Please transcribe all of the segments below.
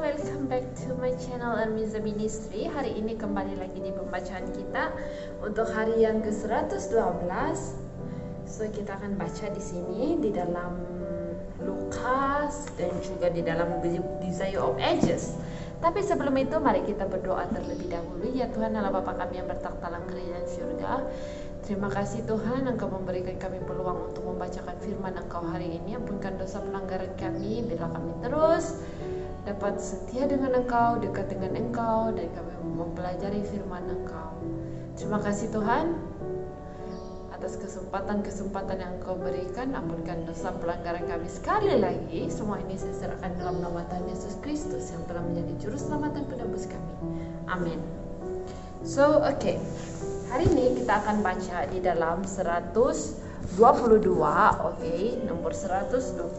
welcome back to my channel Armiza Ministry. Hari ini kembali lagi di pembacaan kita untuk hari yang ke-112. So kita akan baca di sini di dalam Lukas dan juga di dalam Desire of Ages. Tapi sebelum itu mari kita berdoa terlebih dahulu. Ya Tuhan Allah Bapa kami yang bertakhta dalam kerajaan surga, terima kasih Tuhan Engkau memberikan kami peluang untuk membacakan firman Engkau hari ini. Ampunkan dosa pelanggaran kami, biarlah kami terus dapat setia dengan Engkau, dekat dengan Engkau, dan kami mempelajari firman Engkau. Terima kasih Tuhan atas kesempatan yang Engkau berikan. Ampunkan dosa pelanggaran kami sekali lagi. Semua ini saya serahkan dalam nama Tuhan Yesus Kristus yang telah menjadi juru selamat dan penebus kami. Amin. So, hari ini kita akan baca di dalam 112, nomor 112,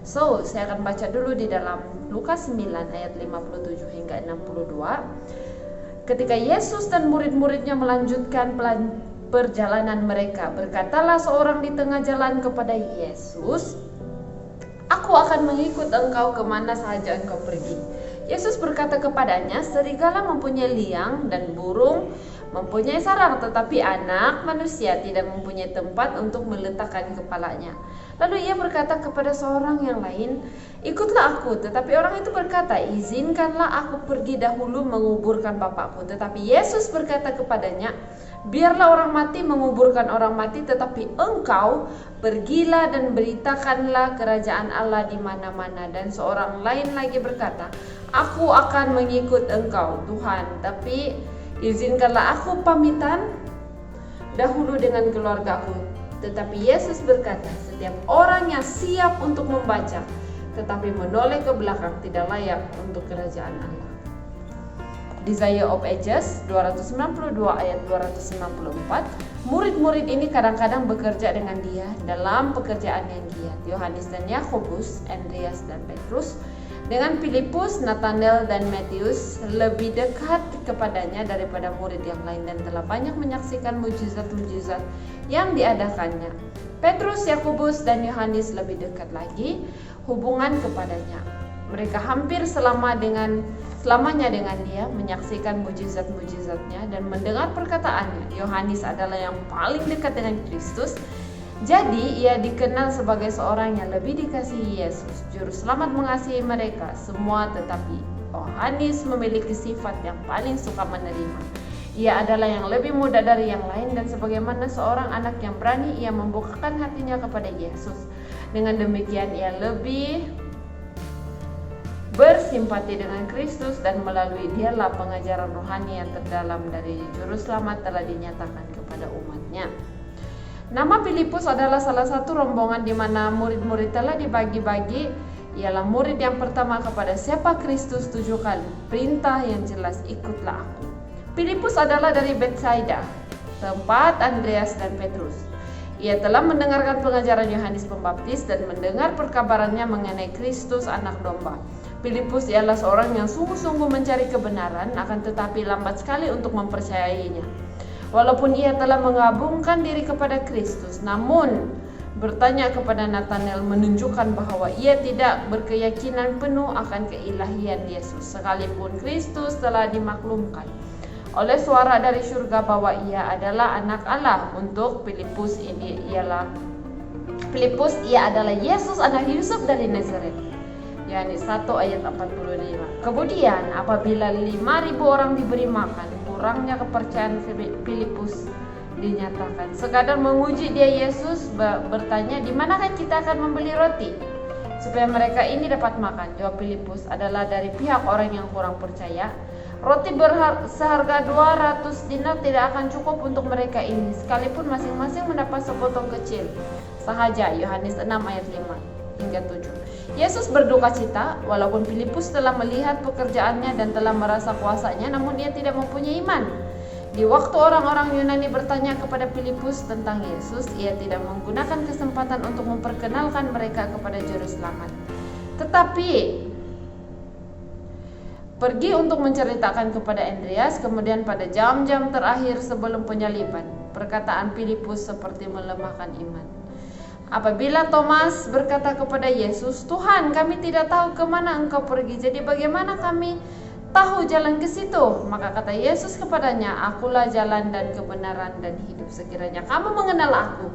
So, saya akan baca dulu di dalam Lukas 9 ayat 57 hingga 62. Ketika Yesus dan murid-muridnya melanjutkan perjalanan mereka, berkatalah seorang di tengah jalan kepada Yesus, "Aku akan mengikut engkau kemana sahaja engkau pergi." Yesus berkata kepadanya, "Serigala mempunyai liang dan burung mempunyai sarang, tetapi anak manusia tidak mempunyai tempat untuk meletakkan kepalanya." Lalu ia berkata kepada seorang yang lain, "Ikutlah aku." Tetapi orang itu berkata, "Izinkanlah aku pergi dahulu menguburkan bapakku." Tetapi Yesus berkata kepadanya, "Biarlah orang mati menguburkan orang mati, tetapi engkau pergilah dan beritakanlah kerajaan Allah di mana-mana." Dan seorang lain lagi berkata, "Aku akan mengikut engkau, Tuhan, tapi izinkanlah aku pamitan dahulu dengan keluargaku." Tetapi Yesus berkata, "Setiap orang yang siap untuk membaca tetapi menoleh ke belakang tidak layak untuk kerajaan Allah." Desire of Ages 292 ayat 294. Murid-murid ini kadang-kadang bekerja dengan dia dalam pekerjaan yang giat. Yohanes dan Yakobus, Andreas dan Petrus, dengan Filipus, Nathanael dan Matius lebih dekat kepadanya daripada murid yang lain dan telah banyak menyaksikan mujizat-mujizat yang diadakannya. Petrus, Yakobus dan Yohanes lebih dekat lagi hubungan kepadanya. Mereka hampir selamanya dengan dia, menyaksikan mujizat-mujizatnya dan mendengar perkataannya. Yohanes adalah yang paling dekat dengan Kristus. Jadi ia dikenal sebagai seorang yang lebih dikasihi Yesus. Juru selamat mengasihi mereka semua, tetapi Yohanes memiliki sifat yang paling suka menerima. Ia adalah yang lebih muda dari yang lain, dan sebagaimana seorang anak yang berani, ia membukakan hatinya kepada Yesus. Dengan demikian ia lebih bersimpati dengan Kristus, dan melalui dialah pengajaran rohani yang terdalam dari Juru Selamat telah dinyatakan kepada umatnya. Nama Filipus adalah salah satu rombongan di mana murid-murid telah dibagi-bagi. Ialah murid yang pertama kepada siapa Kristus 7 kali. Perintah yang jelas, "Ikutlah aku." Filipus adalah dari Betsaida, tempat Andreas dan Petrus. Ia telah mendengarkan pengajaran Yohanes Pembaptis dan mendengar perkabarannya mengenai Kristus anak domba. Filipus ialah seorang yang sungguh-sungguh mencari kebenaran, akan tetapi lambat sekali untuk mempercayainya. Walaupun ia telah menggabungkan diri kepada Kristus, namun bertanya kepada Nathanael menunjukkan bahwa ia tidak berkeyakinan penuh akan keilahian Yesus, sekalipun Kristus telah dimaklumkan oleh suara dari surga bahwa ia adalah anak Allah. Untuk Filipus ia adalah Yesus anak Yusuf dari Nazaret. Yohanes 1 ayat 45. Kemudian apabila 5.000 orang diberi makan, kurangnya kepercayaan Filipus dinyatakan. Sekadar menguji dia, Yesus bertanya, "Di manakah kita akan membeli roti supaya mereka ini dapat makan?" Jawab Filipus, "Adalah dari pihak orang yang kurang percaya. Roti seharga 200 dinar tidak akan cukup untuk mereka ini, sekalipun masing-masing mendapat sepotong kecil sahaja." Yohanes 6 ayat 5 hingga 7. Yesus berduka cita walaupun Filipus telah melihat pekerjaannya dan telah merasa kuasanya, namun ia tidak mempunyai iman. Di waktu orang-orang Yunani bertanya kepada Filipus tentang Yesus, ia tidak menggunakan kesempatan untuk memperkenalkan mereka kepada Juru Selamat, tetapi pergi untuk menceritakan kepada Andreas. Kemudian pada jam-jam terakhir sebelum penyaliban, perkataan Filipus seperti melemahkan iman. Apabila Thomas berkata kepada Yesus, "Tuhan, kami tidak tahu kemana engkau pergi, jadi bagaimana kami tahu jalan ke situ?" Maka kata Yesus kepadanya, "Akulah jalan dan kebenaran dan hidup. Sekiranya kamu mengenal aku,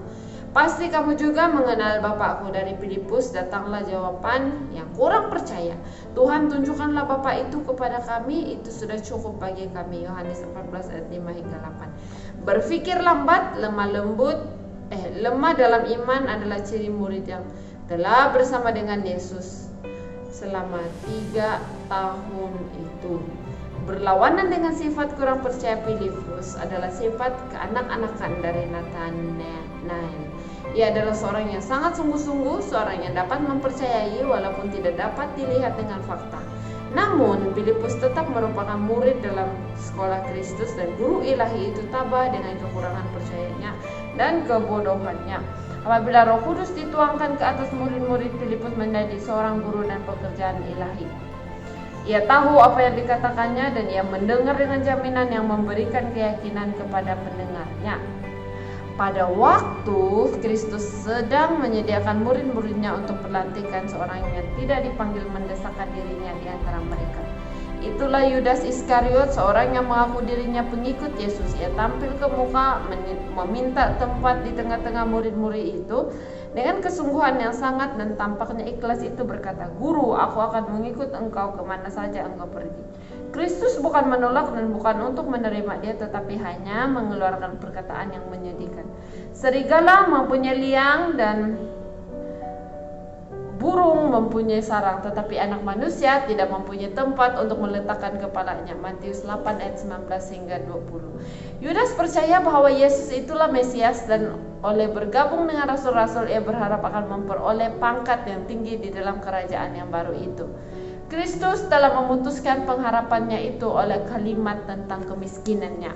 pasti kamu juga mengenal Bapakku." Dari Filipus datanglah jawaban yang kurang percaya, "Tuhan, tunjukkanlah Bapa itu kepada kami, itu sudah cukup bagi kami." Yohanes 14 ayat 5 hingga 8. Berpikir lambat, lemah dalam iman adalah ciri murid yang telah bersama dengan Yesus selama 3 tahun itu. Berlawanan dengan sifat kurang percaya Filipus adalah sifat keanak-anakan dari Nathanael. Ia adalah seorang yang sangat sungguh-sungguh, seorang yang dapat mempercayai walaupun tidak dapat dilihat dengan fakta. Namun Filipus tetap merupakan murid dalam sekolah Kristus, dan guru ilahi itu tabah dengan kekurangan percayanya dan kebodohannya. Apabila Roh Kudus dituangkan ke atas murid-murid, Filipus menjadi seorang guru dan pekerjaan ilahi. Ia tahu apa yang dikatakannya dan ia mendengar dengan jaminan yang memberikan keyakinan kepada pendengarnya. Pada waktu Kristus sedang menyediakan murid-muridnya untuk pelantikan, seorang yang tidak dipanggil mendesakkan dirinya di antara mereka. Itulah Yudas Iskariot, seorang yang mengaku dirinya pengikut Yesus. Ia tampil ke muka meminta tempat di tengah-tengah murid-murid itu dengan kesungguhan yang sangat, dan tampaknya ikhlas itu berkata, "Guru, aku akan mengikut engkau kemana saja engkau pergi." Kristus bukan menolak dan bukan untuk menerima dia, tetapi hanya mengeluarkan perkataan yang menyedihkan. Serigala mempunyai liang dan burung mempunyai sarang, tetapi anak manusia tidak mempunyai tempat untuk meletakkan kepalanya. Matius 8 ayat 19 hingga 20. Yudas percaya bahwa Yesus itulah Mesias, dan oleh bergabung dengan rasul-rasul ia berharap akan memperoleh pangkat yang tinggi di dalam kerajaan yang baru itu. Kristus telah memutuskan pengharapannya itu oleh kalimat tentang kemiskinannya.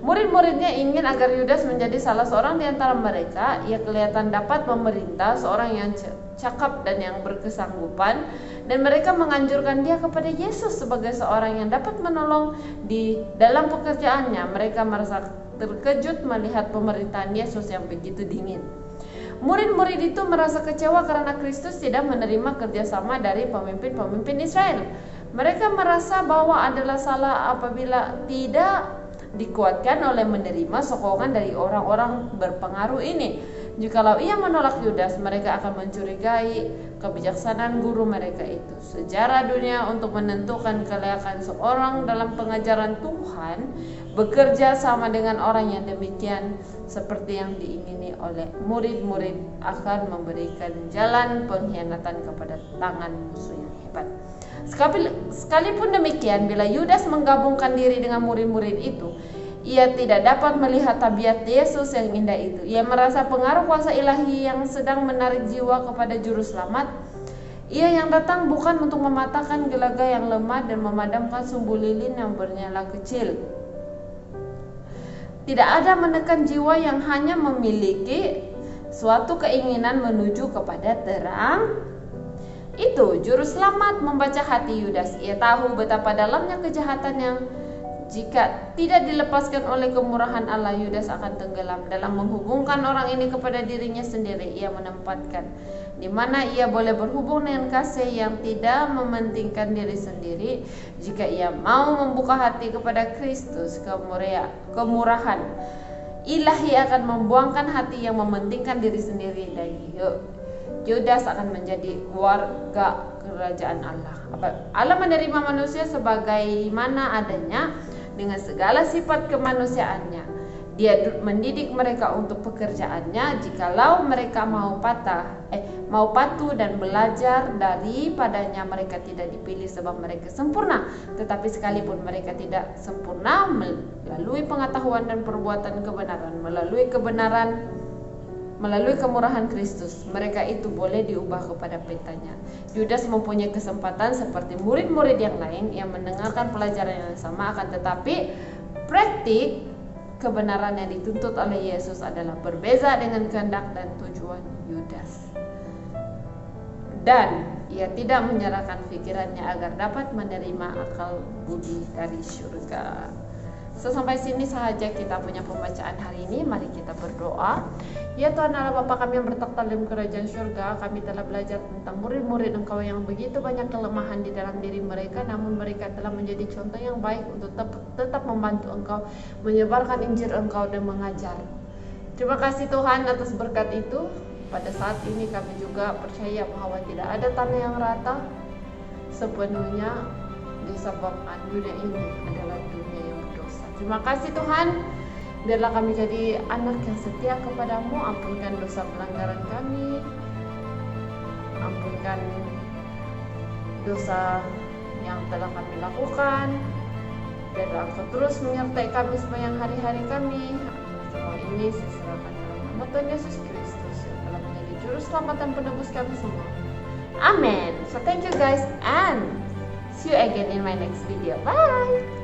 Murid-muridnya ingin agar Yudas menjadi salah seorang di antara mereka. Ia kelihatan dapat memerintah, seorang yang cakap dan yang berkesanggupan, dan mereka menganjurkan dia kepada Yesus sebagai seorang yang dapat menolong di dalam pekerjaannya. Mereka merasa terkejut melihat pemerintahan Yesus yang begitu dingin. Murid-murid itu merasa kecewa karena Kristus tidak menerima kerjasama dari pemimpin-pemimpin Israel. Mereka merasa bahwa adalah salah apabila tidak dikuatkan oleh menerima sokongan dari orang-orang berpengaruh ini. Jikalau ia menolak Yudas, mereka akan mencurigai kebijaksanaan guru mereka itu. Sejarah dunia untuk menentukan kelayakan seorang dalam pengajaran Tuhan bekerja sama dengan orang yang demikian, seperti yang diingini oleh murid-murid, akan memberikan jalan pengkhianatan kepada tangan musuh yang hebat. Sekalipun demikian, bila Yudas menggabungkan diri dengan murid-murid itu, ia tidak dapat melihat tabiat Yesus yang indah itu. Ia merasa pengaruh kuasa ilahi yang sedang menarik jiwa kepada juru selamat. Ia yang datang bukan untuk mematahkan gelagat yang lemah dan memadamkan sumbu lilin yang bernyala kecil. Tidak ada menekan jiwa yang hanya memiliki suatu keinginan menuju kepada terang. Itu juru selamat membaca hati Yudas. Ia tahu betapa dalamnya kejahatan yang jika tidak dilepaskan oleh kemurahan Allah, Yudas akan tenggelam. Dalam menghubungkan orang ini kepada dirinya sendiri, ia menempatkan di mana ia boleh berhubung dengan kasih yang tidak mementingkan diri sendiri. Jika ia mau membuka hati kepada Kristus, kemurahan ilahi akan membuangkan hati yang mementingkan diri sendiri, dan Yudas akan menjadi warga kerajaan Allah. Allah menerima manusia sebagaimana adanya dengan segala sifat kemanusiaannya. Dia mendidik mereka untuk pekerjaannya. Jikalau mereka mau patuh dan belajar daripadanya, mereka tidak dipilih sebab mereka sempurna. Tetapi sekalipun mereka tidak sempurna, melalui pengetahuan dan perbuatan kebenaran, melalui kemurahan Kristus, mereka itu boleh diubah kepada petanya. Yudas mempunyai kesempatan seperti murid-murid yang lain yang mendengarkan pelajaran yang sama, akan tetapi praktik kebenaran yang dituntut oleh Yesus adalah berbeza dengan kehendak dan tujuan Yudas. Dan ia tidak menyerahkan pikirannya agar dapat menerima akal budi dari surga. Sampai sini sahaja kita punya pembacaan hari ini. Mari kita berdoa. Ya Tuhan Allah Bapa kami yang bertakhta dalam kerajaan surga, kami telah belajar tentang murid-murid Engkau yang begitu banyak kelemahan di dalam diri mereka, namun mereka telah menjadi contoh yang baik untuk tetap membantu Engkau, menyebarkan Injil Engkau dan mengajar. Terima kasih Tuhan atas berkat itu. Pada saat ini kami juga percaya bahwa tidak ada tanah yang rata, sepenuhnya disebabkan dunia ini adalah dunia yang berdosa. Terima kasih Tuhan. Biarlah kami jadi anak yang setia kepadamu. Ampunkan dosa pelanggaran kami, ampunkan dosa yang telah kami lakukan. Biarlah Engkau terus menyertai kami sepanjang hari-hari kami. Semua ini saya serahkan dalam nama Tuhan Yesus Kristus yang telah menjadi juru selamat dan penebus kami semua. Amen. So thank you guys and see you again in my next video. Bye.